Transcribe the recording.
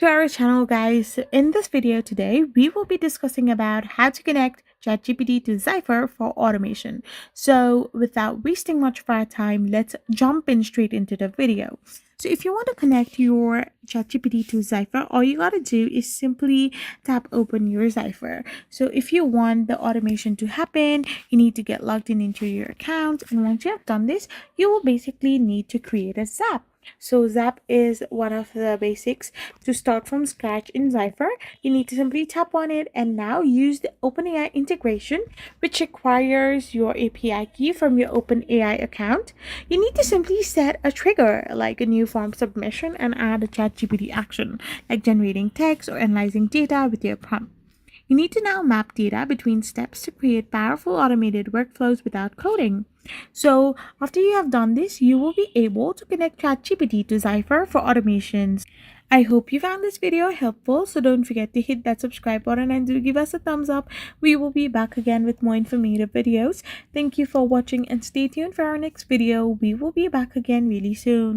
To our channel, guys. In this video today, we will be discussing about how to connect ChatGPT to Zapier for automation. So without wasting much of our time, let's jump in straight into the video. So if you want to connect your ChatGPT to Zapier, all you gotta do is simply tap open your Zapier. So if you want the automation to happen, you need to get logged in into your account. And once you have done this, you will basically need to create a Zap. So Zap is one of the basics to start from scratch in Zapier. You need to simply tap on it and now use the OpenAI integration, which requires your API key from your OpenAI account. You need to simply set a trigger like a new form submission and add a ChatGPT action like generating text or analyzing data with your prompt. You need to now map data between steps to create powerful automated workflows without coding. So after you have done this, you will be able to connect ChatGPT to Zapier for automations. I hope you found this video helpful, so don't forget to hit that subscribe button and do give us a thumbs up. We will be back again with more informative videos. Thank you for watching and stay tuned for our next video. We will be back again really soon.